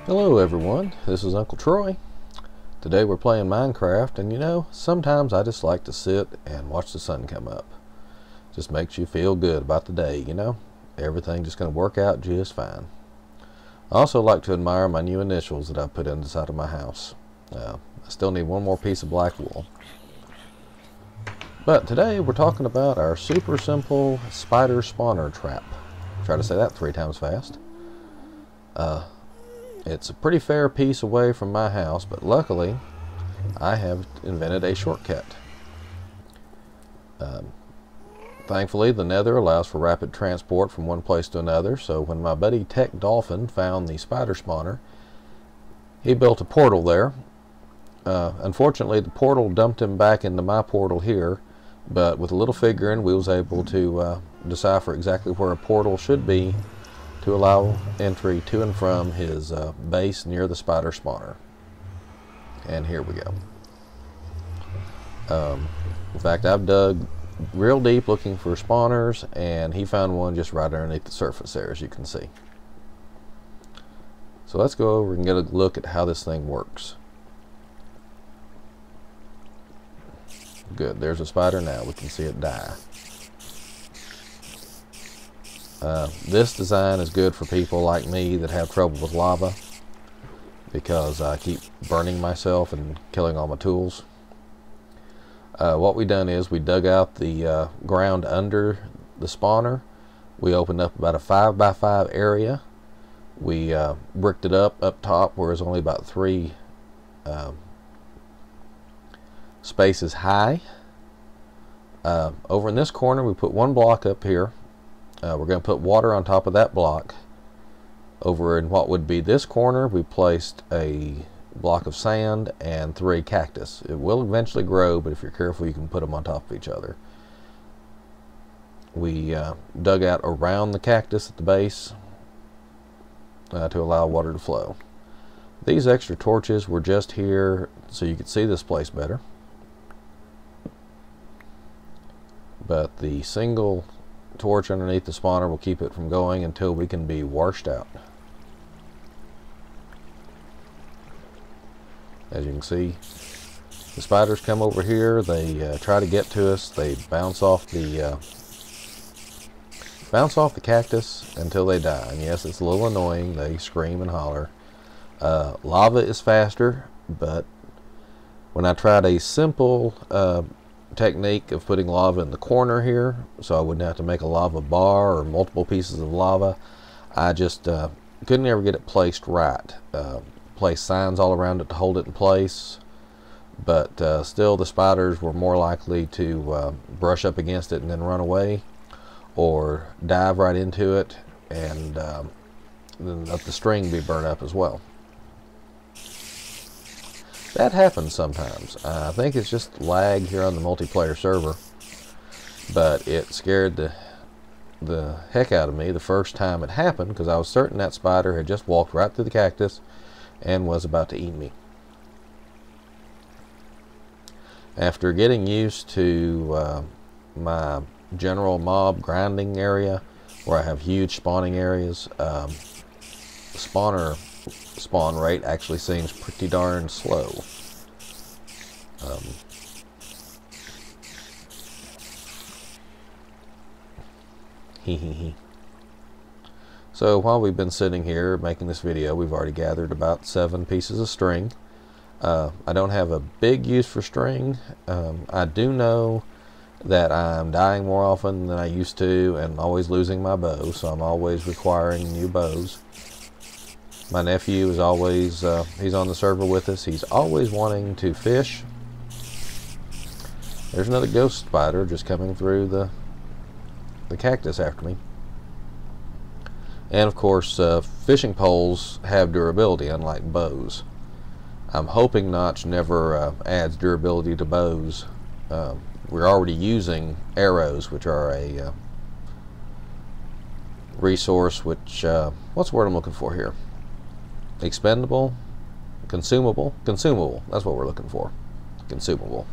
Hello everyone, this is Uncle Troy. Today we're playing Minecraft, and you know, sometimes I just like to sit and watch the sun come up. Just makes you feel good about the day, you know? Everything just going to work out just fine. I also like to admire my new initials that I put in the side of my house. I still need one more piece of black wool. But today we're talking about our super simple spider spawner trap. Try to say that 3 times fast. It's a pretty fair piece away from my house, but luckily I have invented a shortcut. Thankfully, the Nether allows for rapid transport from one place to another, so when my buddy Tech Dolphin found the spider spawner, he built a portal there. Unfortunately, the portal dumped him back into my portal here, but with a little figuring, we was able to decipher exactly where a portal should be to allow entry to and from his base near the spider spawner. And here we go. In fact, I've dug real deep looking for spawners, and he found one just right underneath the surface there, as you can see. So let's go over and get a look at how this thing works. Good, there's a spider now. We can see it die. This design is good for people like me that have trouble with lava, because I keep burning myself and killing all my tools. What we done is we dug out the ground under the spawner. We opened up about a 5x5 area. We bricked it up top where it's only about 3 spaces high. Over in this corner we put 1 block up here. We're going to put water on top of that block. Over in what would be this corner, we placed a block of sand and 3 cactus. It will eventually grow, but if you're careful, you can put them on top of each other. We dug out around the cactus at the base to allow water to flow. These extra torches were just here so you could see this place better. But the single torch underneath the spawner will keep it from going until we can be washed out. As you can see, the spiders come over here. They try to get to us. They bounce off the cactus until they die. And yes, it's a little annoying. They scream and holler. Lava is faster, but when I tried a simple technique of putting lava in the corner here, so I wouldn't have to make a lava bar or multiple pieces of lava, I just couldn't ever get it placed right. Place signs all around it to hold it in place, but still the spiders were more likely to brush up against it and then run away, or dive right into it and then let the string be burnt up as well. That happens sometimes. I think it's just lag here on the multiplayer server, but it scared the heck out of me the first time it happened, because I was certain that spider had just walked right through the cactus and was about to eat me. After getting used to my general mob grinding area, where I have huge spawning areas, spawner spawn rate actually seems pretty darn slow. So while we've been sitting here making this video, we've already gathered about 7 pieces of string. I don't have a big use for string. I do know that I'm dying more often than I used to and always losing my bow, so I'm always requiring new bows. My nephew is always, he's on the server with us. He's always wanting to fish. There's another ghost spider just coming through the cactus after me. And of course, fishing poles have durability, unlike bows. I'm hoping Notch never adds durability to bows. We're already using arrows, which are a resource which, what's the word I'm looking for here? Expendable? Consumable? Consumable. That's what we're looking for. Consumable.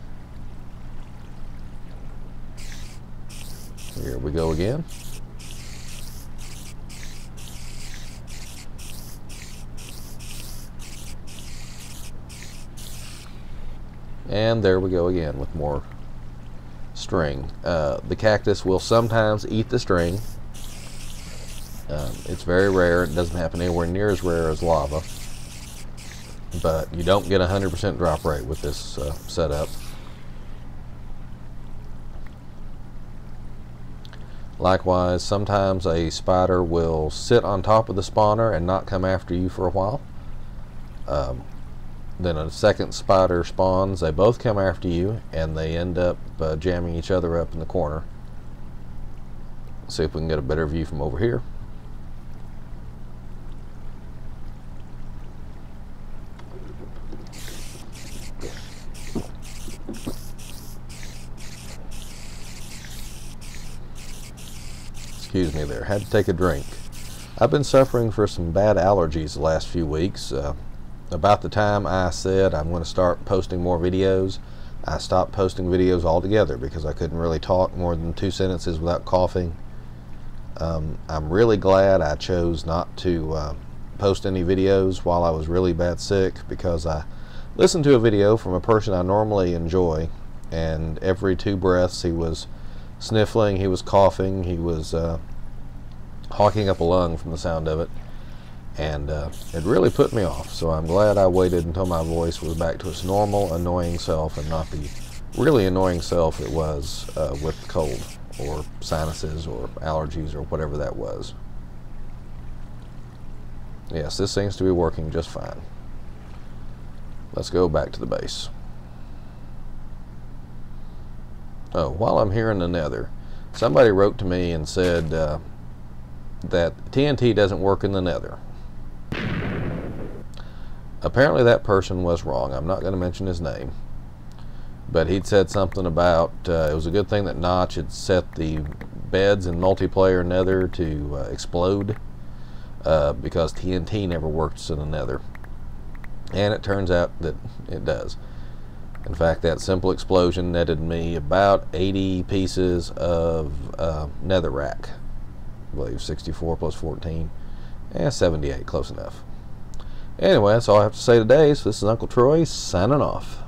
Here we go again. And there we go again with more string. The cactus will sometimes eat the string. It's very rare. It doesn't happen anywhere near as rare as lava. But you don't get 100% drop rate with this setup. Likewise, sometimes a spider will sit on top of the spawner and not come after you for a while. Then a second spider spawns, they both come after you, and they end up jamming each other up in the corner. Let's see if we can get a better view from over here. Excuse me there, had to take a drink. I've been suffering for some bad allergies the last few weeks. About the time I said I'm going to start posting more videos, I stopped posting videos altogether because I couldn't really talk more than 2 sentences without coughing. I'm really glad I chose not to post any videos while I was really bad sick, because I listened to a video from a person I normally enjoy, and every 2 breaths he was sniffling, he was coughing, he was hawking up a lung from the sound of it, and it really put me off. So I'm glad I waited until my voice was back to its normal annoying self, and not the really annoying self it was with the cold or sinuses or allergies or whatever that was. Yes, this seems to be working just fine. Let's go back to the base. Oh, while I'm here in the Nether, somebody wrote to me and said that TNT doesn't work in the Nether. Apparently that person was wrong. I'm not going to mention his name, but he'd said something about it was a good thing that Notch had set the beds in multiplayer Nether to explode, because TNT never works in the Nether, and it turns out that it does. In fact, that simple explosion netted me about 80 pieces of netherrack. I believe 64 plus 14. 78, close enough. Anyway, that's all I have to say today. So this is Uncle Troy signing off.